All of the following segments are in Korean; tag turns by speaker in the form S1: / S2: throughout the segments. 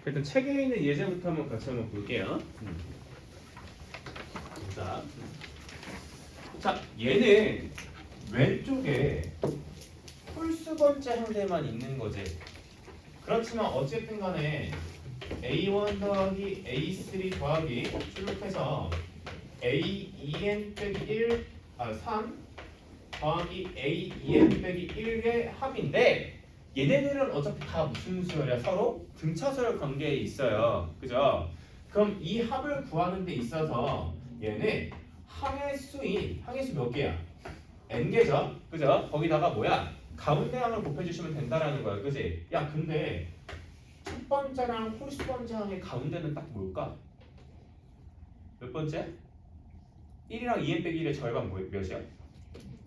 S1: 일단 책에 있는 예제부터 한번 같이 한번 볼게요. 자, 얘는 왼쪽에 홀수 번째 항대만 있는 거지. 그렇지만 어쨌든 간에 A1 더하기 A3 더하기 출력해서 A2n 빼기 1, 3 더하기 A2n 빼기 1의 합인데 얘네들은 어차피 다 무슨 수열이야? 서로 등차수열 관계에 있어요. 그죠? 그럼 이 합을 구하는 데 있어서 얘는 항의 수 몇 개야? n개죠? 그죠? 거기다가 뭐야? 가운데 항을 곱해주시면 된다라는 거야. 그지? 야, 근데 첫 번째랑 홀수 번째 항의 가운데는 딱 뭘까? 몇 번째? 1이랑 2n 빼기 1의 절반 몇이야?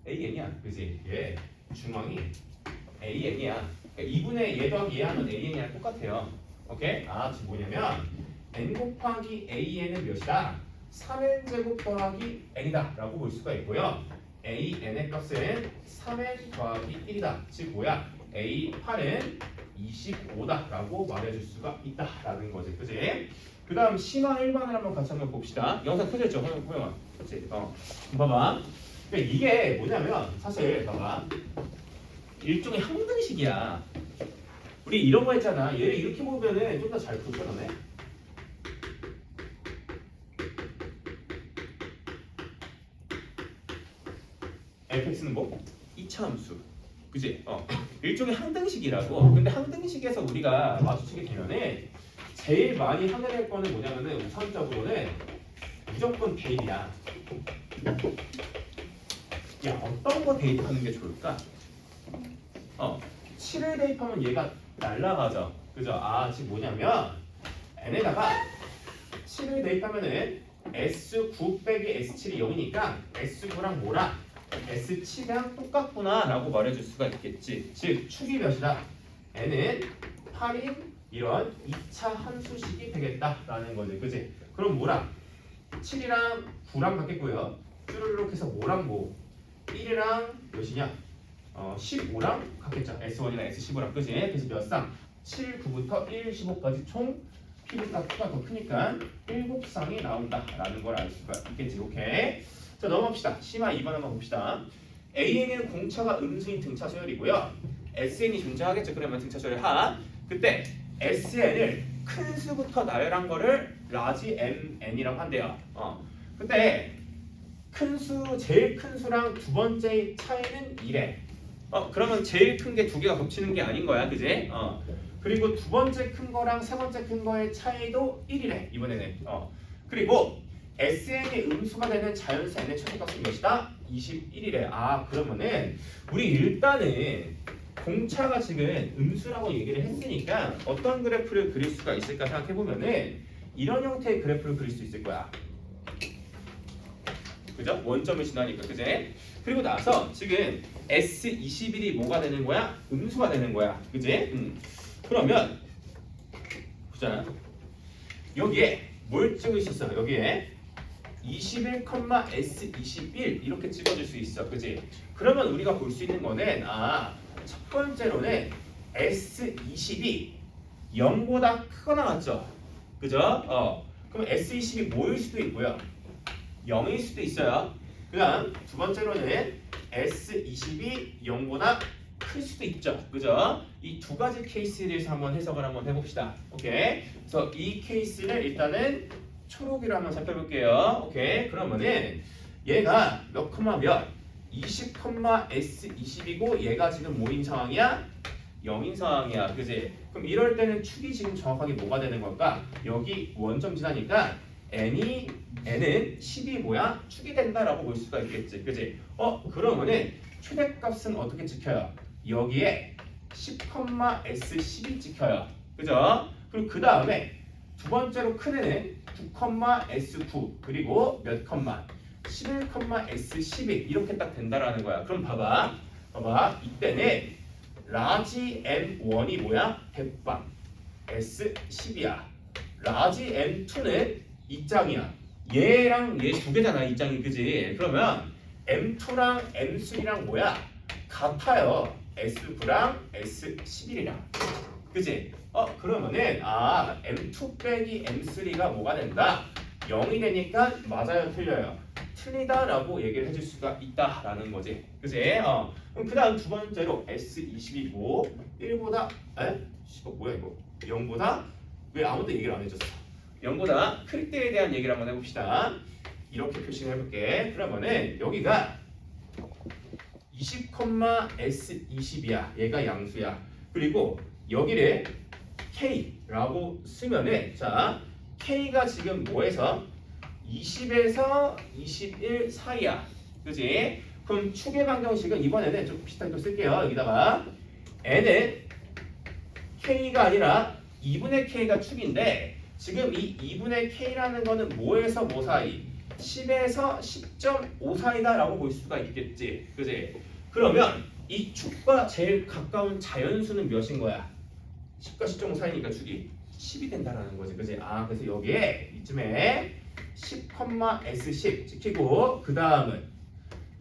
S1: an이야. 그지? 얘 중앙이 an이야. 그러니까 2분의 얘 더하기 얘 하면 an이랑 똑같아요. 오케이? 지금 뭐냐면 n 곱하기 an은 몇이다? 3n 제곱 더하기 n이다 라고 볼 수가 있고요. an의 값은 3n 더하기 1이다. 즉 뭐야? a8은 25다 라고 말해줄 수가 있다 라는 거지. 그지? 그 다음 심화 1번을 한번 같이 한번 봅시다. 영상 켜졌죠? 호영아. 그치? 봐봐. 그러니까 이게 뭐냐면 사실 봐봐. 일종의 항등식이야. 우리 이런 거 했잖아. 얘를 이렇게 보면은 좀 더 잘 풀죠, 너네? fx는 뭐? 이차함수. 그지? 일종의 항등식이라고. 근데 항등식에서 우리가 마주치게 되면은 제일 많이 하게 될 거는 뭐냐면은 우선적으로는 무조건 대입이야. 야, 어떤 거 대입하는 게 좋을까? 7을 대입하면 얘가 날라가죠. 그죠? 지금 뭐냐면 n에다가 7을 대입하면은 S9 빼기 S7이 0이니까 S9랑 뭐랑 S7이랑 똑같구나 라고 말해줄 수가 있겠지. 즉 축이 몇이다? n은 8인 이런 2차 함수식이 되겠다라는 거지. 그지? 그럼 뭐랑 7이랑 9랑 같겠고요. 쭈르륵 해서 뭐랑 뭐 1이랑 몇이냐? 15랑 같겠죠. S1이랑 S15랑. 그지? 그래서 몇 쌍? 7, 9부터 1, 15까지 총 P보다 Q가 더 크니까 7쌍이 나온다라는 걸 알 수가 있겠지. 오케이. 자, 넘어갑시다. 심화 2번 한번 봅시다. AN은 공차가 음수인 등차 서열이고요. SN이 존재하겠죠. 그러면 등차 서열 하. 그때 SN을 큰 수부터 나열한 거를 라지 MN이라고 한대요. 그때 큰 수, 제일 큰 수랑 두 번째 차이는 1에. 그러면 제일 큰 게 두 개가 겹치는 게 아닌 거야. 그지? 그리고 두 번째 큰 거랑 세 번째 큰 거의 차이도 1이래. 이번에는. 그리고 SN이 음수가 되는 자연수 n의 최대값은 몇이다? 21이래. 그러면은 우리 일단은 공차가 지금 음수라고 얘기를 했으니까 어떤 그래프를 그릴 수가 있을까 생각해보면은 이런 형태의 그래프를 그릴 수 있을 거야. 그죠? 원점을 지나니까. 그제? 그리고 나서 지금 S21이 뭐가 되는 거야? 음수가 되는 거야. 그지? 그러면 보자. 여기에 뭘 찍을 수 있어? 여기에 21, S21 이렇게 찍어줄 수 있어. 그지? 그러면 우리가 볼 수 있는 거는 첫 번째로는 S20이 0보다 크거나 같죠? 그죠? 그럼 S20이 뭐일 수도 있고요. 0일 수도 있어요. 그 다음 두 번째로는 S20이 0보다 클 수도 있죠. 그죠? 이 두 가지 케이스에 대해서 한번 해석을 한번 해봅시다. 오케이. 그래서 이 케이스를 일단은 초록이로 한번 살펴볼게요. 오케이. 그러면은 얘가 몇 컴마 몇? 20, S20이고 얘가 지금 뭐인 상황이야? 0인 상황이야. 그지? 그럼 이럴 때는 축이 지금 정확하게 뭐가 되는 걸까? 여기 원점 지나니까 n은 10이 뭐야? 축이 된다라고 볼 수가 있겠지. 그지? 그러면은 최대값은 어떻게 찍혀요? 여기에 10, S10이 찍혀요. 그죠? 그리고 그 다음에 두 번째로 큰 애는 9, S9 그리고 몇 컴마? 11, S11 이렇게 딱 된다라는 거야. 그럼 봐봐. 이때는 라지 M1이 뭐야? 100방 S10이야. 라지 M2는 2장이야. 얘랑 얘 두 개잖아. 2장이. 그지? 그러면 M2랑 M3랑 뭐야? 같아요. S9랑 S11이랑. 그지? 그러면은 M2 빼기 M3가 뭐가 된다? 0이 되니까 맞아요, 틀려요? 틀리다라고 얘기를 해줄 수가 있다라는 거지. 그지? 그럼 그 다음 두 번째로 S22 뭐? 1보다 뭐야 이거? 0보다 왜 아무도 얘기를 안 해줬어? 0보다 클 때에 대한 얘기를 한번 해봅시다. 이렇게 표시를 해볼게. 그러면은 여기가 20, S20이야. 얘가 양수야. 그리고 여기를 K라고 쓰면은 자 K가 지금 뭐에서 20에서 21 사이야. 그지? 그럼 축의 방정식은 이번에는 좀 비슷하게 또 쓸게요. 여기다가 N은 K가 아니라 2분의 K가 축인데 지금 이 2분의 K라는 거는 뭐에서 뭐 사이? 10에서 10.5 사이다라고 볼 수가 있겠지. 그지? 그러면 이 축과 제일 가까운 자연수는 몇인 거야? 10과 10.5 사이니까 축이 10이 된다라는 거지. 그지? 그래서 여기에 이쯤에 10, S10 찍히고 그 다음은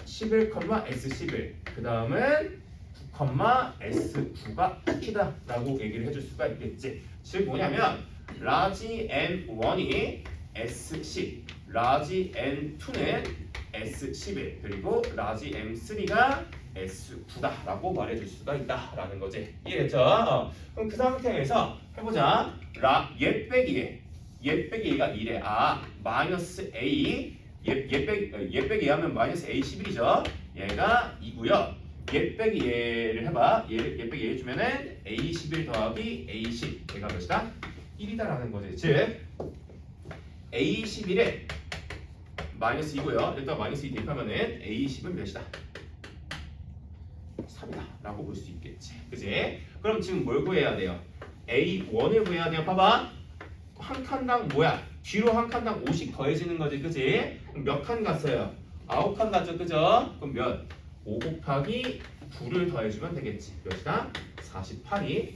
S1: 11, S11 그 다음은 9, S9가 찍히다라고 얘기를 해줄 수가 있겠지. 즉 뭐냐면 라지 M1이 S10 라지 M2는 S11 그리고 라지 M3가 S9다라고 말해줄 수가 있다라는 거지. 이해됐죠? 그럼 그 상태에서 해보자. 얘 빼기 얘가 1에 마이너스 A 얘 빼기 하면 마이너스 A11이죠. 얘가 2고요. 얘 빼기 얘를 해봐. 얘 빼기 얘 해주면은 A11 더하기 A10 얘가 몇이다? 1이다라는 거지. 즉 A11에 마이너스 2고요. 일단 마이너스 2 대입하면은 A10은 몇이다? 3이다 라고 볼 수 있겠지. 그지? 그럼 지금 뭘 구해야 돼요? A1을 구해야 돼요. 봐봐. 한 칸당 뭐야? 뒤로 한 칸당 5씩 더해지는 거지. 그지? 그럼 몇 칸 갔어요? 9칸 갔죠. 그죠? 그럼 몇? 5 곱하기 9를 더해주면 되겠지. 몇이다? 48이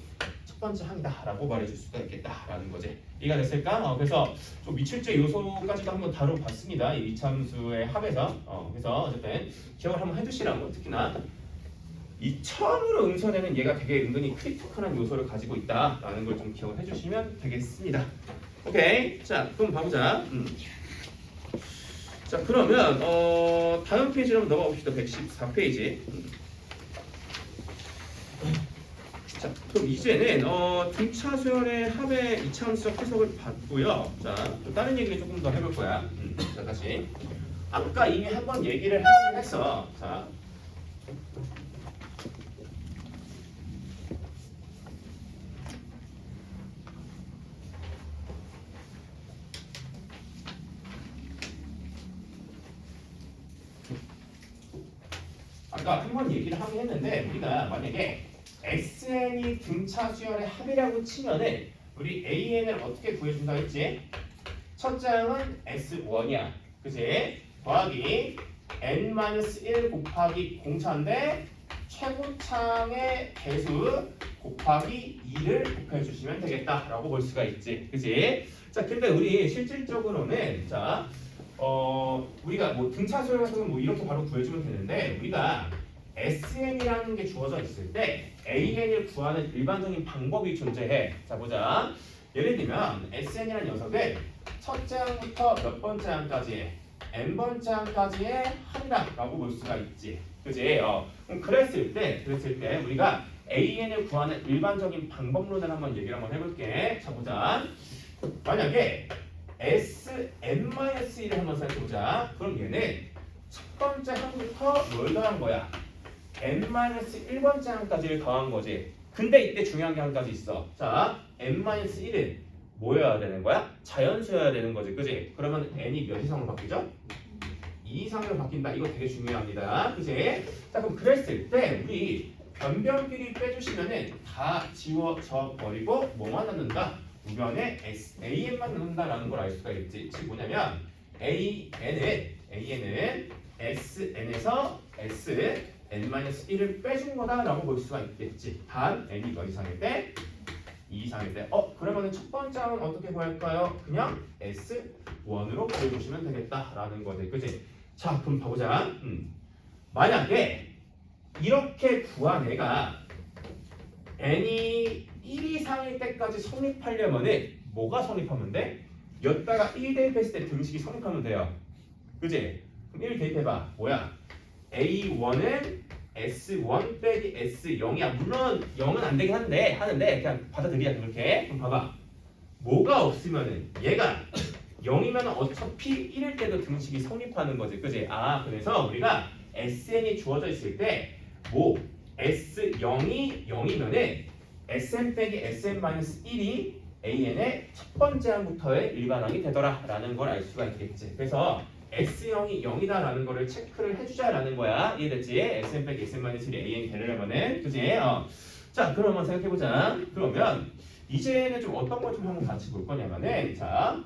S1: 첫 번째 항이다 라고 말해줄 수가 있겠다라는 거지. 이해가 됐을까? 그래서 좀 미출제 요소까지도 한번 다뤄봤습니다. 이 이차함수의 합에서. 그래서 어쨌든 기억을 한번 해두시라고. 특히나 이 처음으로 응선에는 얘가 되게 은근히 크리티컬한 요소를 가지고 있다라는 걸 좀 기억을 해주시면 되겠습니다. 오케이. 자, 그럼 봐보자. 자, 그러면 다음 페이지로 한번 넘어가 봅시다. 114페이지. 자, 그럼 이제는 등차 수열의 합의 이차함수적 해석을 봤고요. 자, 또 다른 얘기를 조금 더 해볼 거야. 자, 다시. 아까 이미 한번 얘기를 하긴 했어. 자. 아까 한번 얘기를 하긴 했는데 우리가 만약에 SN이 등차 수열의 합이라고 치면은 우리 AN을 어떻게 구해준다 했지? 첫 장은 S1이야. 그치? 더하기 N-1 곱하기 공차인데 최고창의 개수 곱하기 2를 곱해주시면 되겠다라고 볼 수가 있지. 그치? 자, 근데 우리 실질적으로는 자 우리가 뭐 등차 수열 같은 건 뭐 이렇게 바로 구해주면 되는데 우리가 SN이라는 게 주어져 있을 때 AN을 구하는 일반적인 방법이 존재해. 자, 보자. 예를 들면 SN이라는 녀석은 첫 장부터 몇 번째 항까지 n번째 항까지의 합이다라고 볼 수가 있지. 그지? 그럼 그랬을 때 우리가 AN을 구하는 일반적인 방법론을 한번 얘기를 한번 해볼게. 자, 보자. 만약에 Sn-1을 한번 생각해보자. 그럼 얘는 첫 번째 항부터 뭘 더한 거야? N-1번째 항까지를 더한 거지. 근데 이때 중요한 게 한 가지 있어. 자, N-1은 뭐여야 되는 거야? 자연수여야 되는 거지. 그지? 그러면 N이 몇 이상으로 바뀌죠? 2 이상으로 바뀐다. 이거 되게 중요합니다. 그지? 자, 그럼 그랬을 때 우리 변변끼리 빼주시면은 다 지워져 버리고 뭐만 남는다? 우변에 AN만 넣는다라는 걸 알 수가 있지. 즉 뭐냐면 AN은 SN에서 Sn-1을 빼준 거다라고 볼 수가 있겠지. 단 N이 몇 이상일 때? 2 이상일 때. 그러면은 첫 번째 항은 어떻게 구할까요? 그냥 S1으로 구해주시면 되겠다라는 거지. 그지? 자, 그럼 봐보자. 만약에 이렇게 구한 애가 N이 1 이상일 때까지 성립하려면은 뭐가 성립하면 돼? 여기다가 1 대입했을 때 등식이 성립하면 돼요. 그지? 그럼 1 대입해봐. 뭐야? A1은 S1 빼기 S0이야. 물론 0은 안 되긴 하는데 그냥 받아들이자 그렇게. 그럼 봐봐. 뭐가 없으면은 얘가 0이면 어차피 1일 때도 등식이 성립하는 거지. 그지? 아, 그래서 우리가 SN이 주어져 있을 때 뭐 S0이 0이면은 SN 빼기 SN-1이 AN의 첫 번째 항부터의 일반항이 되더라 라는 걸 알 수가 있겠지. 그래서 S0이 0이다라는 거를 체크를 해주자라는 거야. 이해됐지? SN 빼기 SN-1이 AN이 되려면은 그지? 자, 그러면 생각해보자. 그러면 이제는 좀 어떤 걸 좀 한번 같이 볼 거냐면은 자,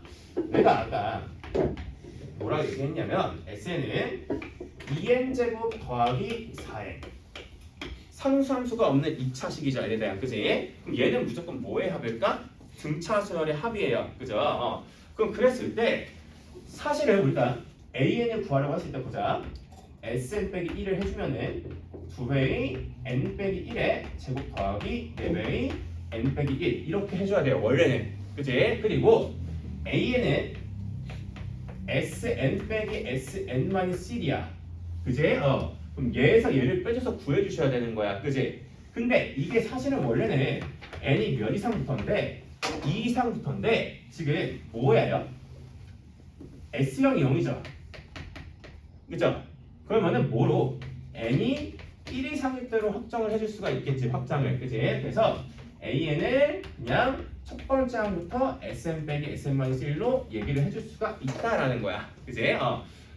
S1: 내가 아까 뭐라고 얘기했냐면 SN은 2n제곱 더하기 4n 상수함수가 없는 2차식이죠. 얘에 대한 그지? 그럼 얘는 무조건 뭐의 합일까? 등차수열의 합이에요. 그죠? 그럼 그랬을 때 사실은 우리가 AN을 구하려고 했을 때 보자. SN 빼기 1을 해주면은 2배의 N 빼기 1의 제곱 더하기 4배의 N 빼기 1 이렇게 해줘야 돼요. 원래는. 그지? 그리고 AN은 SN 빼기 SN-1이야. 그지? 그럼 얘에서 얘를 빼줘서 구해주셔야 되는 거야. 그지? 근데 이게 사실은 원래는 n이 몇 이상부터인데 2 이상부터인데 지금 뭐예요? S형이 0이죠. 그죠? 그러면은 뭐로? n이 1 이상일 대로 확정을 해줄 수가 있겠지. 확장을. 그지? 그래서 AN을 그냥 첫 번째 항부터 SN 빼기 SN-1로 얘기를 해줄 수가 있다라는 거야. 그지?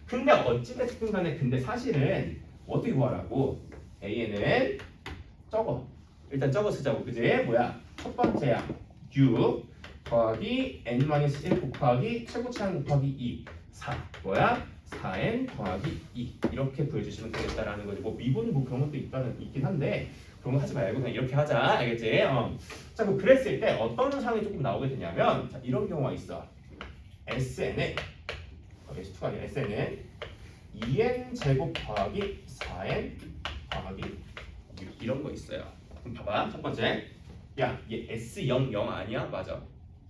S1: 근데 어찌됐든 간에 근데 사실은 어떻게 구하라고? AN은 적어. 일단 적어 쓰자고. 그지? 뭐야? 첫 번째야. 6 더하기 n-1 곱하기 최고차항 곱하기 2 4 뭐야? 4n 더하기 2 이렇게 구해주시면 되겠다라는 거지. 뭐 미분 뭐 그런 것도 있긴 한데 그런 거 하지 말고 그냥 이렇게 하자. 알겠지? 자, 그럼 그랬을 때 어떤 상황이 조금 나오게 되냐면 자, 이런 경우가 있어. SN은 S2가 아니라 SN은 2n 제곱 더하기 4n 더하기 6 이런 거 있어요. 그럼 봐봐. 첫 번째. 야, 얘 S0 0 아니야? 맞아.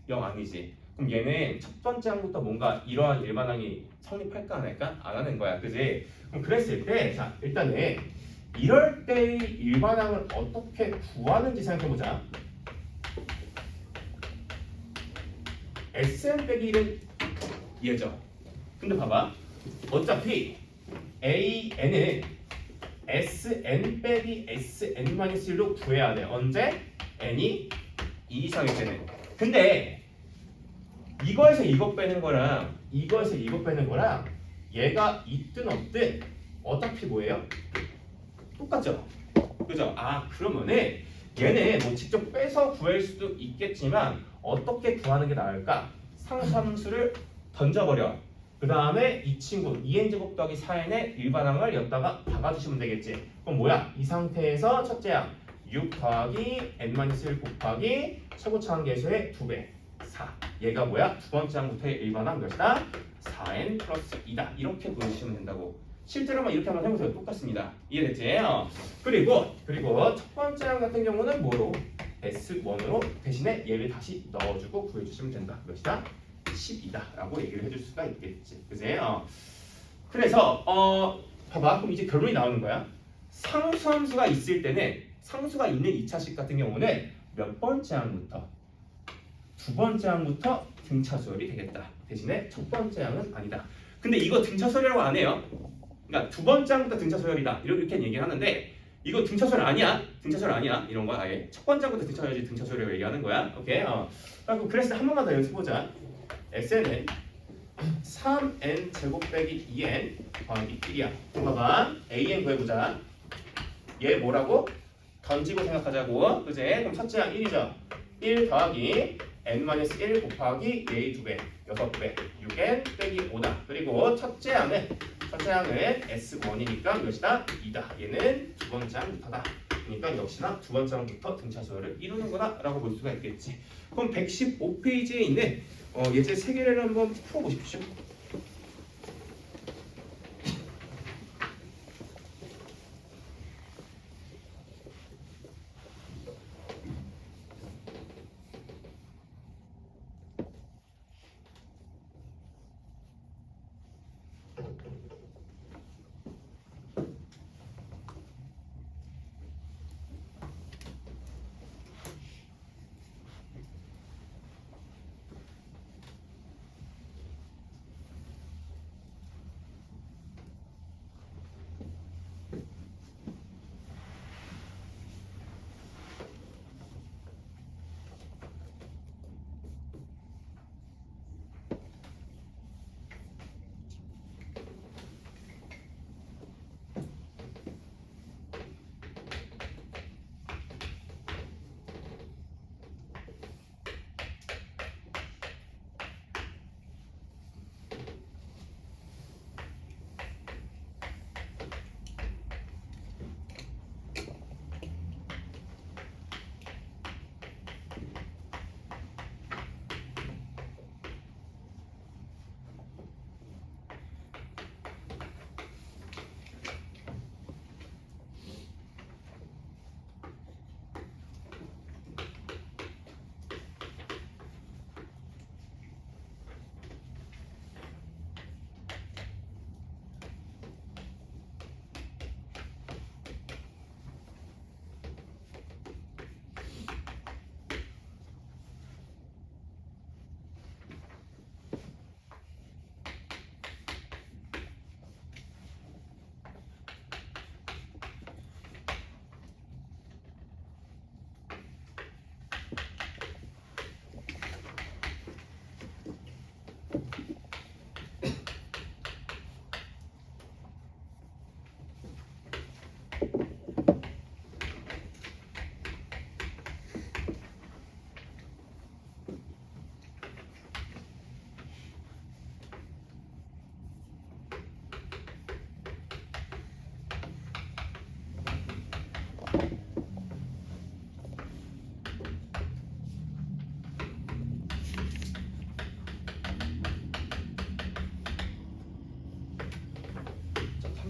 S1: 0 아니지. 그럼 얘는 첫 번째 항부터 뭔가 이러한 일반항이 성립할까 안 할까? 안 하는 거야. 그지? 그럼 그랬을 때 자, 일단은 이럴 때의 일반항을 어떻게 구하는지 생각해보자. SN 빼기 1은 얘죠. 근데 봐봐. 어차피 AN은 SN 빼기 SN-1로 구해야 돼. 언제? N이 2 이상일 때는. 근데 이거에서 이거 빼는 거랑 이거에서 이거 빼는 거랑 얘가 있든 없든 어차피 뭐예요? 똑같죠? 그죠? 아, 그러면은 얘는 뭐 직접 빼서 구할 수도 있겠지만 어떻게 구하는 게 나을까? 상수함수를 던져버려. 그 다음에 이 친구 2n제곱 더하기 4n의 일반항을 여기다가 박아주시면 되겠지. 그럼 뭐야? 이 상태에서 첫째 항 6 더하기 n-1 곱하기 최고차항 계수의 2배 4 얘가 뭐야? 두 번째 항부터의 일반항 몇이다? 4n 플러스 2다. 이렇게 보여주시면 된다고. 실제로만 이렇게 한번 해보세요. 똑같습니다. 이해됐지? 그리고 첫 번째 항 같은 경우는 뭐로? S1으로 대신에 얘를 다시 넣어주고 구해주시면 된다. 몇이다? 10이다 라고 얘기를 해줄 수가 있겠지. 그지? 그래서 봐봐. 그럼 이제 결론이 나오는 거야. 상수함수가 있을 때는 상수가 있는 2차식 같은 경우는 몇 번째 항부터? 두 번째 항부터 등차수열이 되겠다. 대신에 첫 번째 항은 아니다. 근데 이거 등차수열이라고 안 해요. 그러니까 두 번째 항부터 등차수열이다. 이렇게 얘기를 하는데 이거 등차수열 아니야. 등차수열 아니야. 이런 거야. 아예. 첫 번째 항부터 등차수열이지 등차수열이라고 얘기하는 거야. 오케이? 그래서 한 번만 더 연습해보자. SN은 3n 제곱 빼기 2n 더하기 1이야. 봐봐. AN 구해보자. 얘 뭐라고? 던지고 생각하자고. 그지? 그럼 첫째 항 1이죠. 1 더하기 n-1 곱하기 얘의 2배 6배 6n 빼기 5다. 그리고 첫째 항은 S1이니까 몇이다? 2다. 얘는 두 번째 항부터다. 그러니까 역시나 두 번째 항부터 등차수열을 이루는 거다 라고 볼 수가 있겠지. 그럼 115페이지에 있는 예제 3개를 한번 풀어보십시오.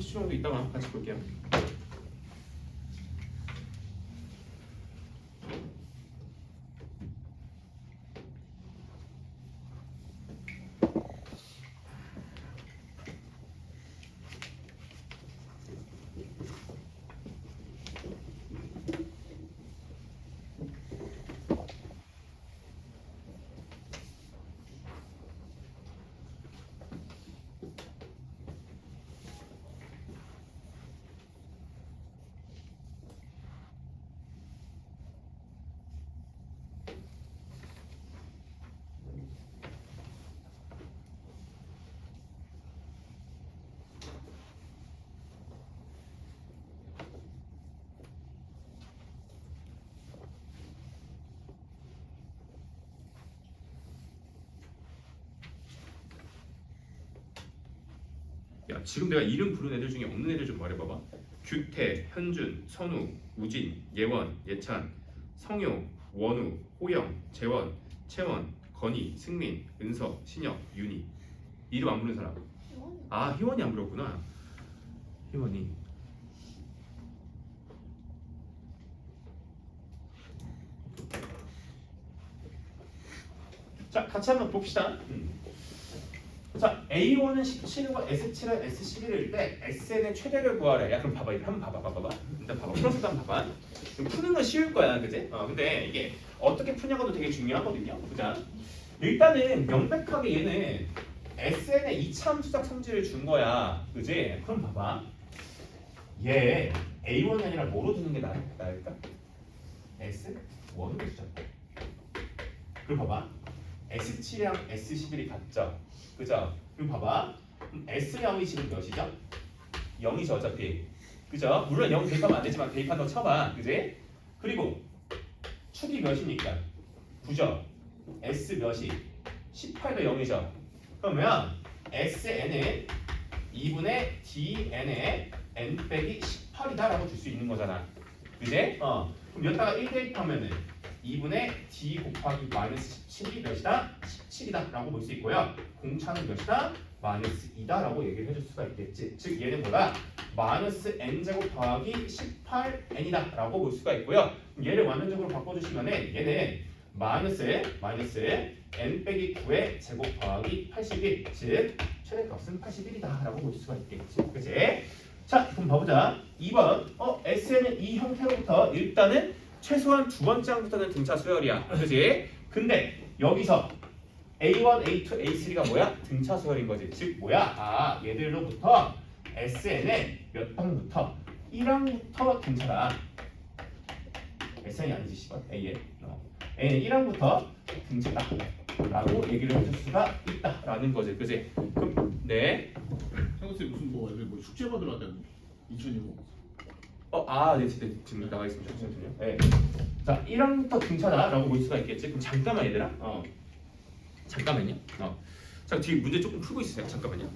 S1: 30초 정도 있다가 같이 볼게요. 야, 지금 내가 이름 부른 애들 중에 없는 애들 좀 말해봐봐. 규태, 현준, 선우, 우진, 예원, 예찬, 성효, 원우, 호영, 재원, 채원, 건희, 승민, 은서, 신혁, 윤희. 이름 안 부른 사람. 아, 희원이 안 불렀구나. 희원이. 자, 같이 한번 봅시다. 자, A1은 17이고 S7은 S11일 때 SN의 최대를 구하래. 야, 그럼 봐봐. 한번 봐봐. 일단 봐봐. 풀어서 한번 봐봐. 푸는 건 쉬울 거야, 그지? 근데 이게 어떻게 푸냐고도 되게 중요하거든요. 보자. 일단은 명백하게 얘는 SN의 이차함수작 성질을 준 거야, 그지? 그럼 봐봐. 얘 A1이 아니라 뭐로 두는 게 나을까? S1으로 두자. 그럼 봐봐. S7이랑 S11이 같죠? 그죠? 그럼 봐봐. S0이 지금 몇이죠? 0이죠 어차피. 그죠? 물론 0 대입하면 안 되지만 대입한다고 쳐봐. 그지? 그리고 축이 몇이니까? 9죠? S 몇이? 18도 0이죠? 그러면 SN은 2분의 DN의 N 빼기 18이다 라고 줄 수 있는 거잖아. 그지? 그럼 여기다가 1 대입하면은 2분의 D 곱하기 마이너스 17이 몇이다? 17이다 라고 볼 수 있고요. 공차는 몇이다? 마이너스 2다 라고 얘기를 해줄 수가 있겠지. 즉 얘는 뭐다? 마이너스 n제곱 더하기 18n이다 라고 볼 수가 있고요. 얘를 완전적으로 바꿔주시면은 얘는 마이너스 n 빼기 9의 제곱 더하기 81, 즉 최대값은 81이다 라고 볼 수가 있겠지. 그치? 자, 그럼 봐보자. 2번 SN은 이 형태로부터 일단은 최소한 두 번째 항부터는 등차 수열이야. 그지? 근데 여기서 A1, A2, A3가 뭐야? 등차 수열인 거지. 즉 뭐야? 얘들로부터 SN의 몇 항부터? 1항부터 등차다. SN이 아니지, 씨발. A는 1항부터 등차다 라고 얘기를 해줄 수가 있다라는 거지. 그지? 그럼 네.
S2: 상호쌤 무슨 뭐 숙제 받으러 왔다는 2025.
S1: 네, 지금 나가 있습니다. 잠시만요. 네. 자, 1항부터 등차다라고 볼 수가 있겠지. 그럼 잠깐만 얘들아. 잠깐만요. 자, 뒤에 문제 조금 풀고 있으세요. 잠깐만요.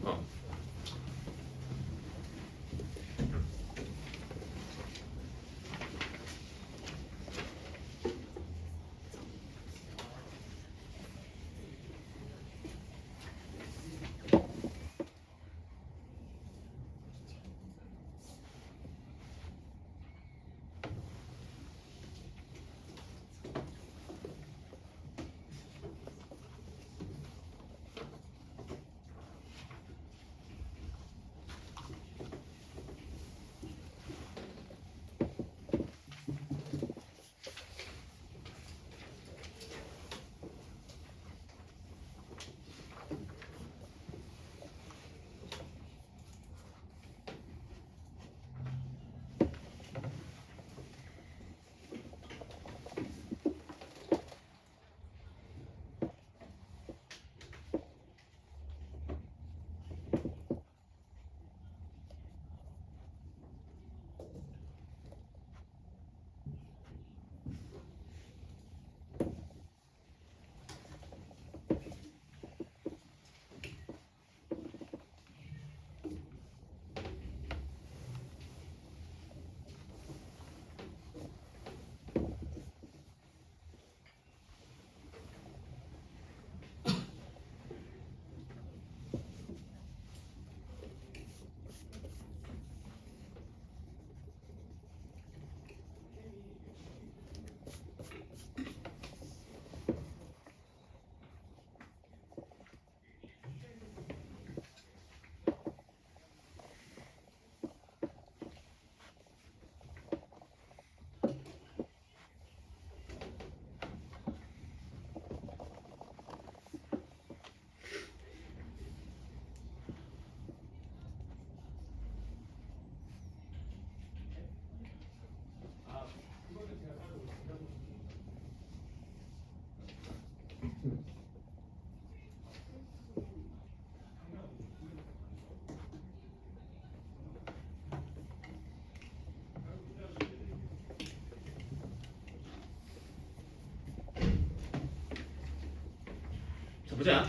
S1: 자 보자.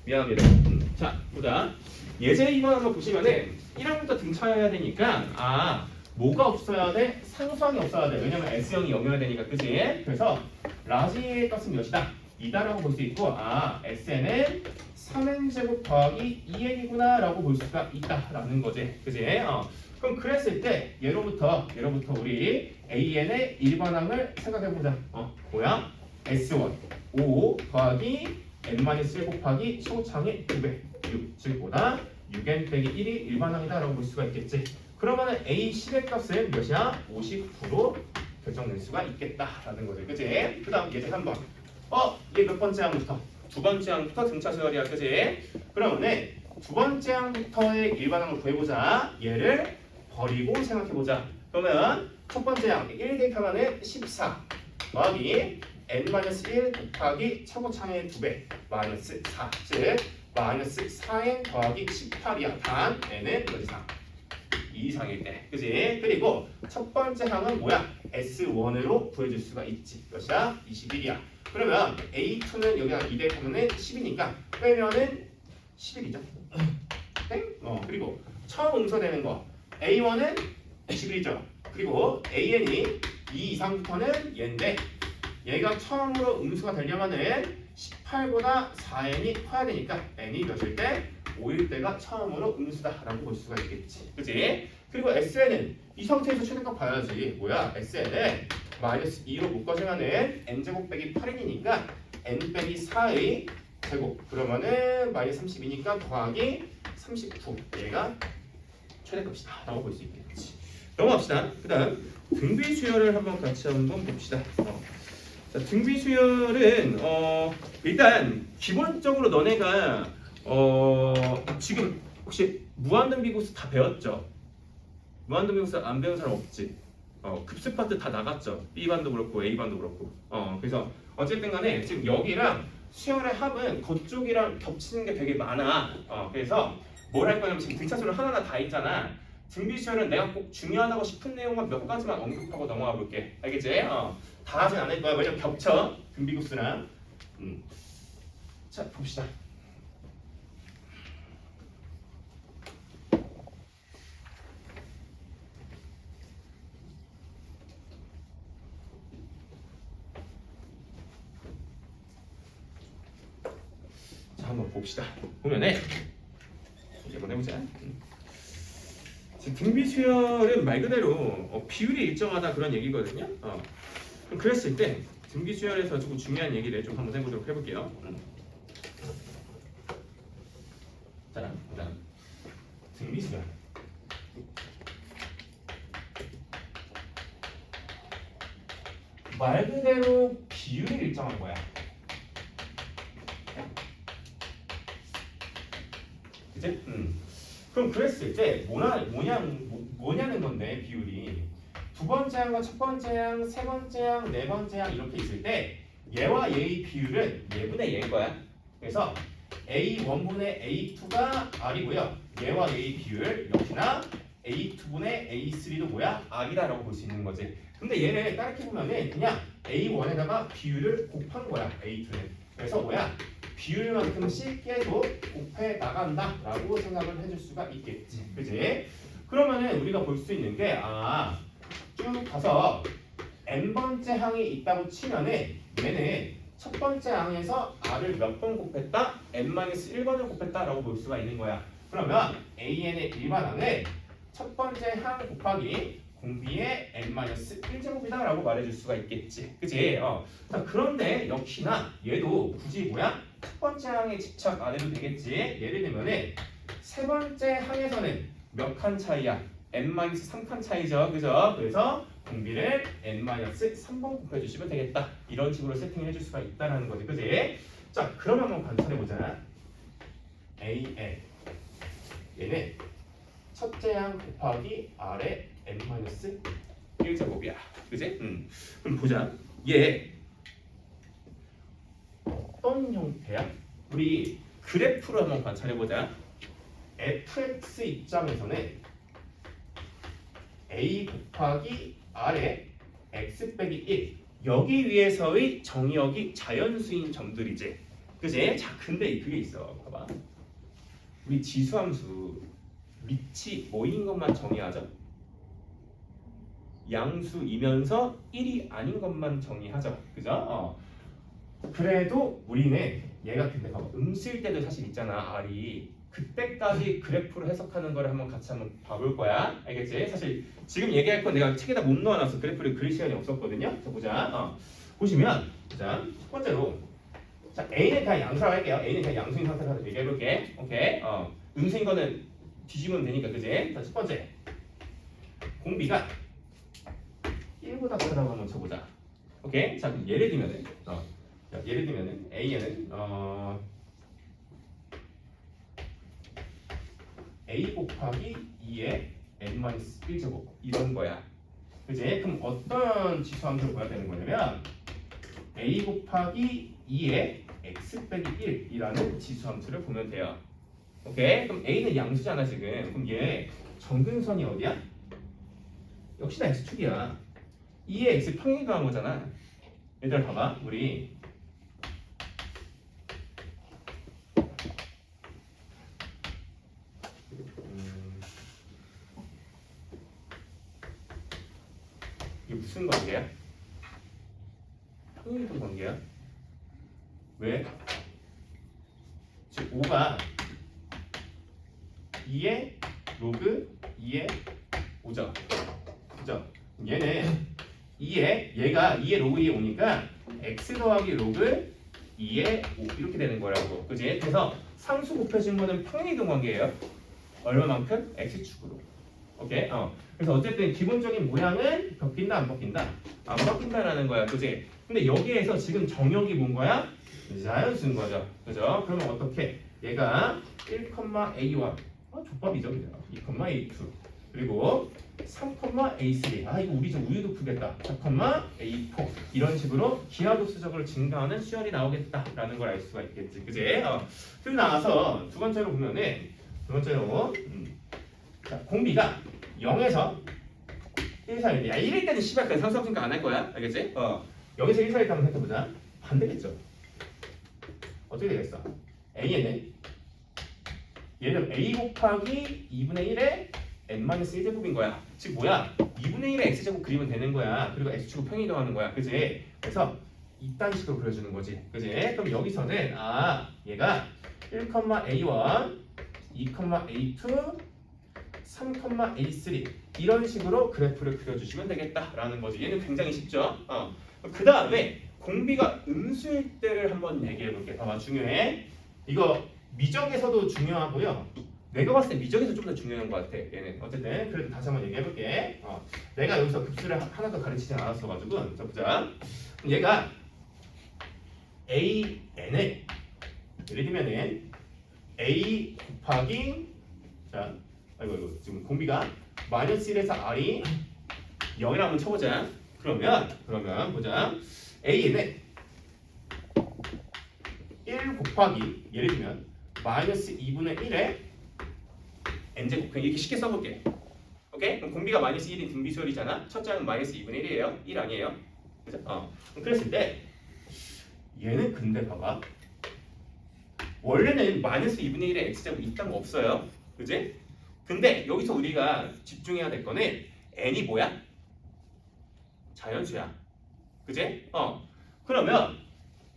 S1: 미안합니다. 자 보자. 예제 2번 한번 보시면은 1항부터 등차해야 되니까 뭐가 없어야 돼? 상수항이 없어야 돼. 왜냐면 S형이 0이어야 되니까, 그지? 그래서 라지의 값은 몇이다? 2다라고 볼 수 있고, Sn은 3n제곱 더하기 2n이구나 라고 볼 수가 있다라는 거지, 그지? 그럼 그랬을 때 얘로부터 우리 AN의 일반항을 생각해보자. 뭐야? S1 5 더하기 n-1 곱하기 소창의 2배 6, 즉 보다 6n 빼기 1이 일반항이다 라고 볼 수가 있겠지. 그러면은 A10의 값은 몇이야? 59로 결정될 수가 있겠다라는 거지, 그지? 그 다음 예제 3번. 얘 몇 번째 항부터? 두 번째 항부터 등차 수열이야, 그지? 그러면은 두 번째 항부터의 일반항을 구해보자. 얘를 버리고 생각해보자. 그러면 첫 번째 항 1 대입하면은 14 더하기 n-1 곱하기 최고창의 2배 마이너스 4, 즉 마이너스 4n 더하기 18이야. 단 n은 몇 이상? 2 이상일 때, 그지? 그리고 첫 번째 항은 뭐야? S1으로 구해줄 수가 있지. 몇이야? 21이야. 그러면 A2는 여기가 2 대입하면은 10이니까 빼면은 11이죠. 땡? 그리고 처음 응수되는 거 A1은 11이죠. 그리고 AN이 2 이상부터는 얘인데 얘가 처음으로 음수가 되려면은 18보다 4n이 커야 되니까 n이 몇일 때? 5일 때가 처음으로 음수다라고 볼 수가 있겠지, 그지? 그리고 SN은 이 상태에서 최대값 봐야지. 뭐야? SN은 마이너스 2로 묶어주면은 n제곱 빼기 8n이니까 n 빼기 4의 제곱 그러면은 마이너스 32니까 더하기 39 얘가 최대값이다 라고 볼 수 있겠지. 넘어갑시다. 그 다음 등비 수열을 같이 한번 봅시다. 자, 등비 수열은 일단 기본적으로 너네가 지금 혹시 무한등비고스 다 배웠죠? 무한등비고스 안 배운 사람 없지? 급수 파트 다 나갔죠? B반도 그렇고 A반도 그렇고. 그래서 어쨌든 간에 지금 여기랑 수열의 합은 그쪽이랑 겹치는 게 되게 많아. 그래서 뭘 할 거냐면 지금 등차수를 하나하나 다 있잖아. 등비 수열은 내가 꼭 중요하다고 싶은 내용만 몇 가지만 언급하고 넘어가 볼게. 알겠지? 다 하진 않을 거야. 왜냐면 겹쳐. 등비고스랑. 자, 봅시다. 자, 한번 봅시다. 보면은 이제 한번 해보자. 등비 수열은 말 그대로 비율이 일정하다 그런 얘기거든요. 그럼 그랬을 때 등비 수열에서 조금 중요한 얘기를 좀 한번 해보도록 해볼게요. 자, 그다음 등비 수열. 말 그대로 비율이 일정한 거야. 그치? 그럼 그랬을 때 뭐냐는 건데 비율이 두 번째 항과 첫 번째 항, 세 번째 항, 네 번째 항 이렇게 있을 때 얘와 얘의 비율은 얘분의 얘일 거야. 그래서 A1분의 A2가 R이고요. 얘와 얘의 비율 역시나 A2분의 A3도 뭐야? R이다라고 볼 수 있는 거지. 근데 얘를 따르게 보면은 그냥 A1에다가 비율을 곱한 거야. A2는. 그래서 뭐야? 비율만큼씩 계속 곱해 나간다라고 생각을 해줄 수가 있겠지, 그지? 그러면은 우리가 볼 수 있는 게 쭉 가서 n 번째 항이 있다고 치면은 얘는 첫 번째 항에서 r을 몇 번 곱했다? n-1번을 곱했다라고 볼 수가 있는 거야. 그러면 an의 일반항은 첫 번째 항 곱하기 공비의 n-1제곱이다라고 말해줄 수가 있겠지, 그지? 자, 그런데 역시나 얘도 굳이 뭐야? 첫 번째 항에 집착 안 해도 되겠지. 예를 들면은 세 번째 항에서는 몇 칸 차이야? n-3칸 차이죠, 그죠? 그래서 공비를 n-3번 곱해주시면 되겠다. 이런 식으로 세팅을 해줄 수가 있다는 거지, 그지? 자, 그럼 한번 관찰해보자. AN 얘는 첫째 항 곱하기 R의 n-1제곱이야, 그지? 그럼 보자. 얘 어떤 형태야? 우리 그래프로 한번 관찰해보자. fx 입장에서는 a 곱하기 r의 x 빼기 1 여기 위에서의 정의역이 자연수인 점들이지, 그지? 자, 근데 그게 있어. 봐봐. 우리 지수함수 밑이 뭐인 것만 정의하죠. 양수이면서 1이 아닌 것만 정의하죠. 그죠? 그래도 우리는 얘가 근데 봐봐. 음수일 때도 사실 있잖아. R이. 그때까지 그래프로 해석하는 거를 같이 한번 봐볼 거야. 알겠지? 사실 지금 얘기할 건 내가 책에다 못 넣어놨어. 그래프를 그릴 시간이 없었거든요. 자, 보자. 보시면 자, 첫 번째로 자, A는 그냥 양수라고 할게요. A는 그냥 양수인 상태로 얘기해볼게. 오케이. 음수인 거는 뒤집으면 되니까, 그지? 자, 첫 번째. 공비가 1보다 크다고 한번 쳐보자. 오케이. 자, 그럼 예를 들면은, A에는, A 곱하기 2의 n-1제곱 이런 거야. 그지? 그럼 어떤 지수 함수를 봐야 되는 거냐면 A 곱하기 2의 x 빼기 1이라는 지수 함수를 보면 돼요. 오케이? 그럼 A는 양수잖아 지금. 그럼 얘 정근선이 어디야? 역시나 x축이야. 2의 x 평행 더한 거잖아. 얘들아 봐봐. 우리 이게 무슨 관계야? 평행이동 관계야? 왜? 즉 5가 2의 로그 2의 5죠. 그죠? 얘는 2의 얘가 2의 로그 2의 5니까 x 더하기 로그 2의 5 이렇게 되는 거라고. 그지? 그래서 상수 곱해진 거는 평행이동 관계예요. 얼마만큼? x축으로. 오케이? 그래서 어쨌든 기본적인 모양은 바뀐다 안 바뀐다? 안 바뀐다라는 거야. 그지? 근데 여기에서 지금 정역이 뭔 거야? 자연수인 거죠. 그죠? 그러면 어떻게? 얘가 1,A1 족밥이죠. 2,A2 그리고 3,A3 이거 우리 좀 우유도 크겠다. 4,A4 이런 식으로 기하도수적으로 증가하는 수열이 나오겠다라는 걸 알 수가 있겠지. 그지? 그리고 나와서 두 번째로 보면은 자, 공비가 0에서 1 사이인데 야 1일 때는 씨발 그냥 상수 없으니까 안 할 거야. 알겠지? 0에서 1 사이 한번 생각해보자. 반대겠죠. 어떻게 되겠어? A에는 얘는 A 곱하기 2분의 1의 n-1제곱인 거야. 즉 뭐야? 2분의 1의 x제곱 그리면 되는 거야. 그리고 x축을 평행 이동하는 거야. 그지? 그래서 이딴 식으로 그려주는 거지. 그지? 그럼 여기서는 얘가 1,A1 2,A2 3,A3 이런 식으로 그래프를 그려주시면 되겠다라는 거지. 얘는 굉장히 쉽죠? 그 다음에 공비가 음수일 때를 한번 얘기해볼게. 봐봐, 중요해. 이거 미적에서도 중요하고요. 내가 봤을 때 미적에서 좀 더 중요한 것 같아. 얘는 어쨌든 그래도 다시 한번 얘기해볼게. 내가 여기서 급수를 하나도 가르치지 않았어가지고 자 보자. 얘가 AN을 예를 들면은 A 곱하기 자 이거 지금 공비가 -1에서 R이 0이라고 한번 쳐보자. 그러면 보자. A는 1 곱하기 예를 들면 -2분의 1에 n제곱 그냥 이렇게 쉽게 써볼게. 오케이? 그럼 공비가 -1인 등비수열이잖아. 첫 장은 -2분의 1이에요. 1 아니에요. 그죠? 그랬을 때 얘는 근데 봐봐. 원래는 -2분의 1에 x제곱 이딴 거 없어요. 그지? 근데 여기서 우리가 집중해야 될 거는 n이 뭐야? 자연수야. 그지? 그러면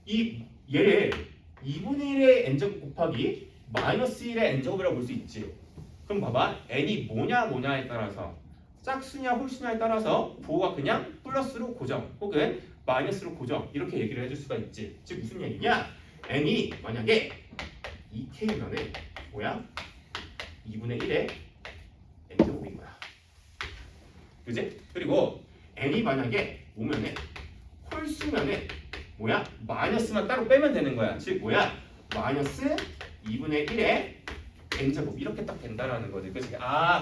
S1: 이 얘를 2분의 1의 n제곱 곱하기 -1의 n제곱이라고 볼 수 있지. 그럼 봐봐. n이 뭐냐에 따라서 짝수냐 홀수냐에 따라서 부호가 그냥 플러스로 고정 혹은 마이너스로 고정 이렇게 얘기를 해줄 수가 있지. 즉 무슨 얘기냐? n이 만약에 2k면은 뭐야? 2분의 1의 n제곱인 거야. 그지? 그리고 n이 만약에 5면은 홀수면은 뭐야? 마이너스만 따로 빼면 되는 거야. 즉 뭐야? -2분의 1의 n제곱 이렇게 딱 된다라는 거지. 그치?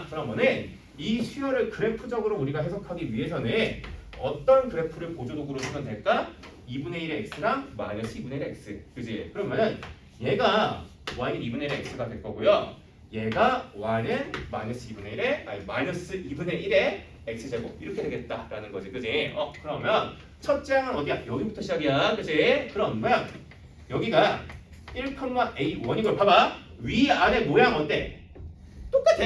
S1: 그러면은 이 수열을 그래프적으로 우리가 해석하기 위해서는 어떤 그래프를 보조도구로 쓰면 될까? 2분의 1의 x랑 -2분의 1의 x. 그지? 그러면은 얘가 y는 2분의 1의 x가 될 거고요. 얘가 y는 -2분의 1의 x제곱 이렇게 되겠다라는 거지. 그지? 그러면 첫 장은 어디야? 여기부터 시작이야. 그지? 그럼 뭐야? 여기가 1,A1이고 봐봐. 위아래 모양 어때? 똑같아.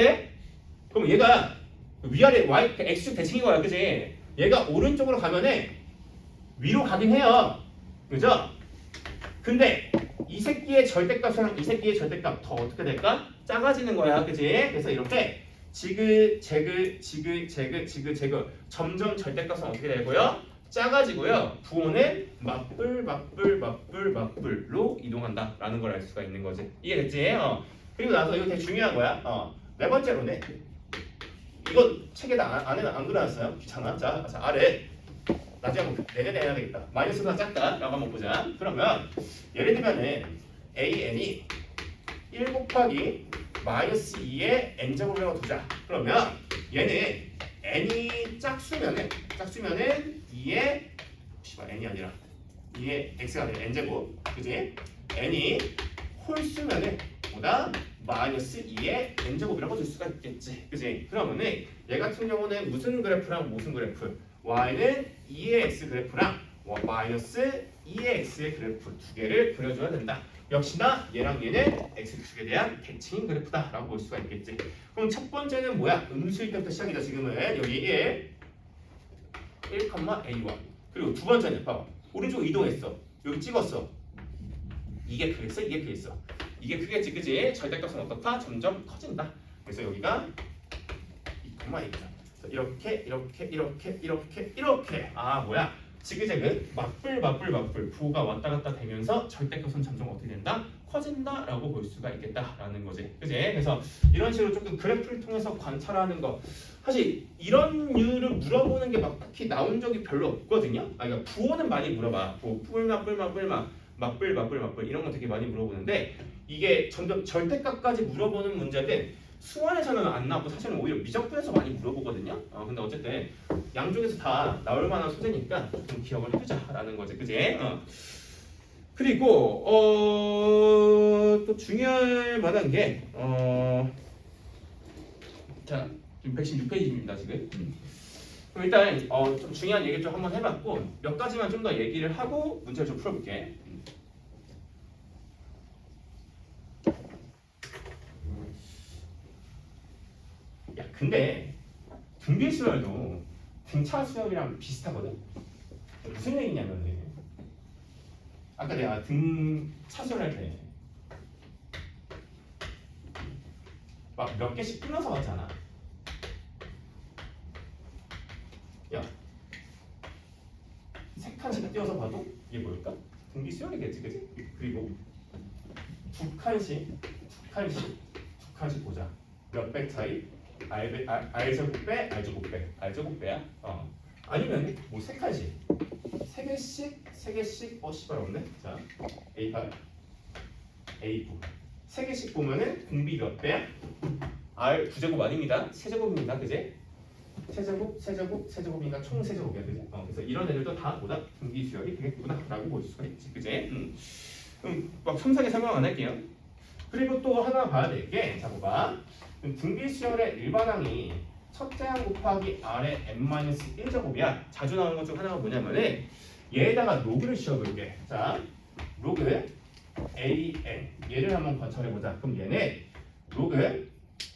S1: 그럼 얘가 위아래 y x축 대칭인 거야, 그지? 얘가 오른쪽으로 가면은 위로 가긴 해요, 그죠? 근데 이 새끼의 절대값이랑 이 새끼의 절대값 더 어떻게 될까? 작아지는 거야, 그지? 그래서 이렇게 지그재그 점점 절대값은 어떻게 되고요? 작아지고요. 부호는 맞불로 이동한다라는 걸 알 수가 있는 거지. 이해됐지? 그리고 나서 이거 되게 중요한 거야. 네 번째로는 이거 책에다 안에는 안 그려놨어요. 귀찮아. 자 아래 나중에 한번 내야 되겠다. 마이너스보다 작다라고 한번 보자. 그러면 예를 들면은 AN이 1 곱하기 마이너스 2의 n제곱이라고 두자. 그러면 얘는 n이 짝수면은 2의 n이 아니라 2의 x가 돼. n제곱. 그지? n이 홀수면은 보다 마이너스 2의 n제곱이라고 줄 수가 있겠지. 그지? 그러면은 얘 같은 경우는 무슨 그래프랑 무슨 그래프? y는 2의 x 그래프랑 마이너스 2의 x의 그래프 두 개를 그려줘야 된다. 역시나 얘랑 얘는 x축에 대한 대칭인 그래프다라고 볼 수가 있겠지. 그럼 첫 번째는 뭐야? 음수일 때부터 시작이다. 지금은 여기 1,A1 그리고 두 번째는 봐봐. 오른쪽 이동했어. 여기 찍었어. 이게 크겠어? 이게 크겠어? 이게 크겠지, 그지? 절대값은 어떻다? 점점 커진다. 그래서 여기가 2,A다. 이렇게 아 뭐야? 지그재그 맞불 부호가 왔다 갔다 되면서 절대값은 점점 어떻게 된다? 커진다라고 볼 수가 있겠다라는 거지, 그지? 그래서 이런 식으로 조금 그래프를 통해서 관찰하는 거 사실 이런 류를 물어보는 게 막 딱히 나온 적이 별로 없거든요. 그러니까 부호는 많이 물어봐. 부호 맞불 이런 거 되게 많이 물어보는데 이게 점점 절대값까지 물어보는 문제는 수원에서는 안 나오고 사실은 오히려 미적분에서 많이 물어보거든요. 근데 어쨌든 양쪽에서 다 나올 만한 소재니까 좀 기억을 해두자라는 거지, 그지? 그리고 또 중요할 만한 게 자 지금 116페이지입니다 지금. 그럼 일단 좀 중요한 얘기 좀 한번 해봤고 몇 가지만 좀 더 얘기를 하고 문제를 좀 풀어볼게. 야 근데 등비 수열도 등차 수열이랑 비슷하거든. 무슨 얘기냐면 아까 내가 등차 수열할 때 막 몇 개씩 끊어서 왔잖아. 야, 세 칸씩 띄어서 봐도 이게 뭘까? 등비 수열이겠지, 그지? 그리고 두 칸씩 보자. 몇 배 차이? R제곱 빼, R제곱 빼야? 아니면 뭐 세 칸씩, 세 개씩, 씨발 없네. 자, A8, A9, 세 개씩 보면은 등비 몇 배야? R 부제곱 아닙니다. 세제곱입니다, 그지? 세제곱이니까 총 세제곱이야, 그지? 그래서 이런 애들도 다 뭐다? 등비 수열이 되겠구나라고 볼 수가 있지, 그지? 막 첨삭에 설명 안 할게요. 그리고 또 하나 봐야 될 게, 자 봐봐. 등비 수열의 일반항이 첫째 항 곱하기 R의 n-1제곱이야. 자주 나오는 것 중 하나가 뭐냐면은 얘에다가 로그를 씌워볼게. 자, 로그 AN 얘를 한번 관찰해보자. 그럼 얘는 로그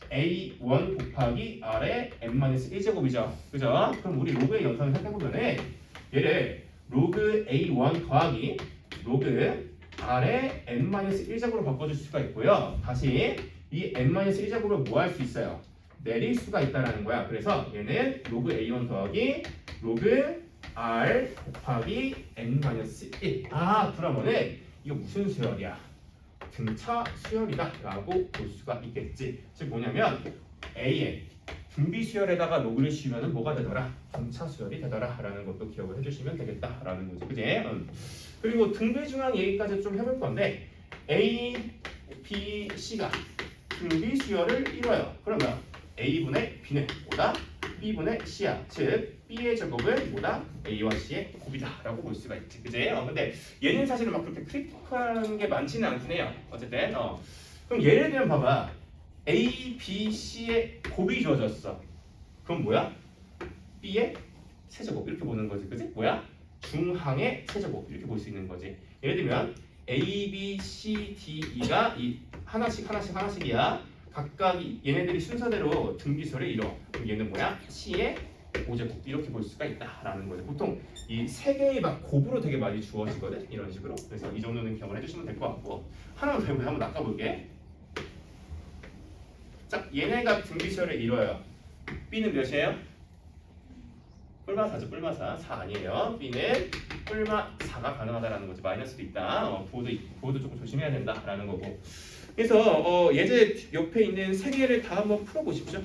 S1: A1 곱하기 R의 n-1제곱이죠. 그죠? 그럼 우리 로그의 연산을 살펴보면은 얘를 로그 A1 더하기 로그 R의 n-1제곱으로 바꿔줄 수가 있고요. 다시 이 n-1제곱을 뭐 할 수 있어요? 내릴 수가 있다라는 거야. 그래서 얘는 로그 A1 더하기 로그 R 곱하기 n-1. 그러면은 이거 무슨 수열이야? 등차 수열이다 라고 볼 수가 있겠지. 즉 뭐냐면 A의 등비 수열에다가 로그를 씌우면 뭐가 되더라? 등차 수열이 되더라 라는 것도 기억을 해주시면 되겠다라는 거지, 그지? 그리고 등비 중앙 얘기까지 좀 해볼 건데 A, B, C가 등비 수열을 이뤄요. 그러면 A분의 B는 뭐다? B분의 C야. 즉 B의 제곱은 뭐다? A와 C의 곱이다 라고 볼 수가 있지, 그지? 근데 얘는 사실은 막 그렇게 크리티컬한 게 많지는 않긴 해요. 어쨌든 그럼 예를 들면 봐봐. A, B, C의 곱이 주어졌어. 그럼 뭐야? B의 세제곱 이렇게 보는 거지, 그지? 뭐야? 중항의 세제곱 이렇게 볼 수 있는 거지. 예를 들면 A, B, C, D, E가 이 하나씩이야. 각각 얘네들이 순서대로 등비소를 이뤄. 그럼 얘는 뭐야? C의 5제곱 이렇게 볼 수가 있다라는 거죠. 보통 이 세 개의 막 곱으로 되게 많이 주어지거든. 이런 식으로. 그래서 이 정도는 기억을 해주시면 될 것 같고 하나만 배우고 한번 낚아볼게. 자, 얘네가 등비소를 이뤄요. B는 몇이에요? 뿔마 4죠. 뿔마 4. 4 아니에요. B는 뿔마 4가 가능하다라는 거죠. 마이너스도 있다. 보호도 조금 조심해야 된다라는 거고. 그래서 예제 옆에 있는 세 개를 다 한번 풀어보십시오.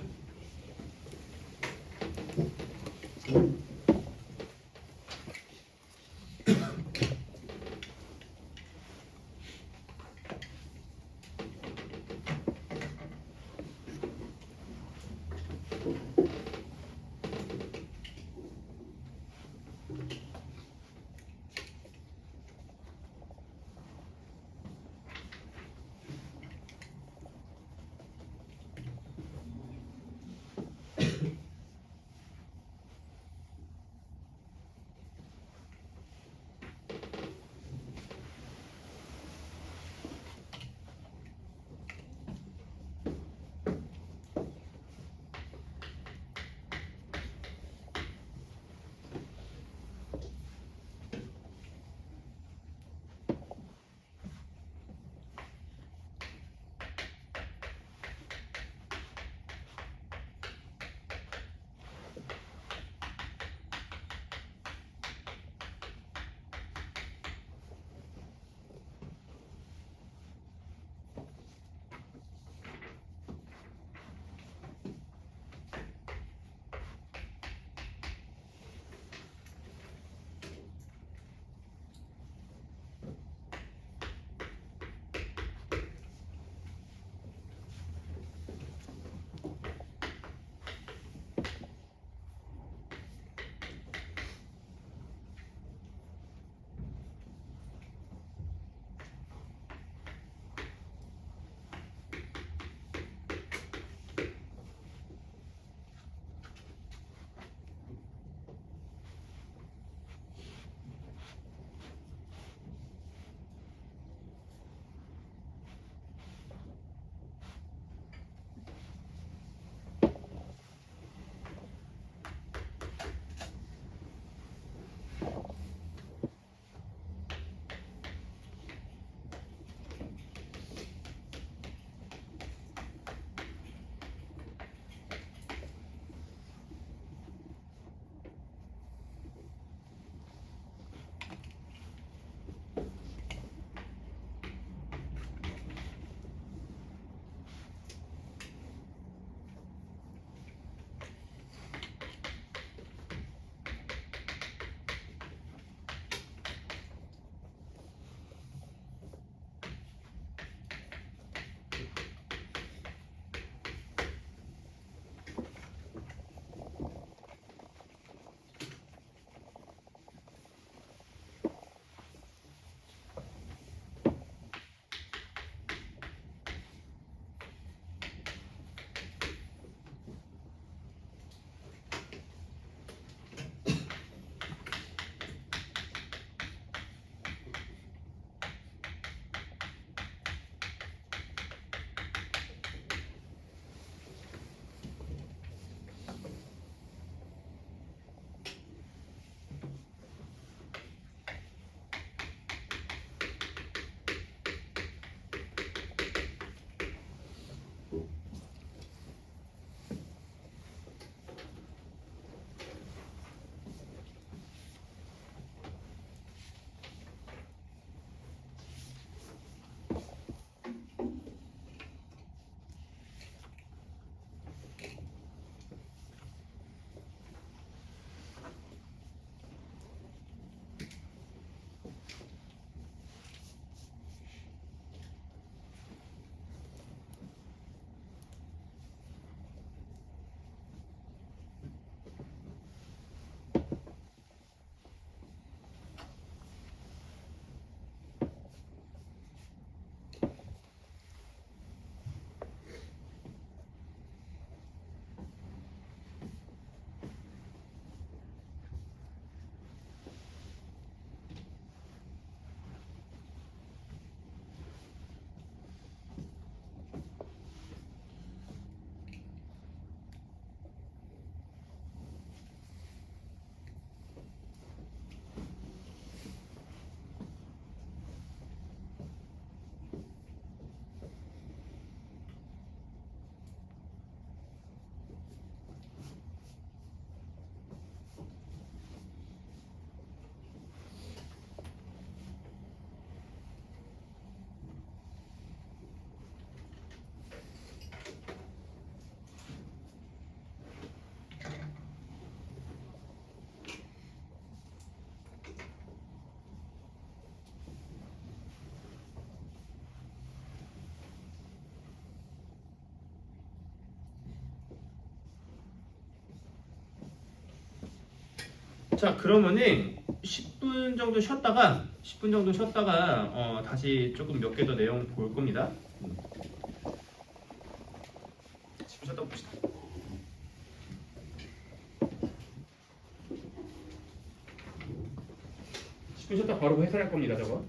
S1: 자 그러면은 10분 정도 쉬었다가 다시 조금 몇 개 더 내용 볼 겁니다. 10분 쉬었다 봅시다. 10분 쉬었다 바로 해설할 겁니다. 저거.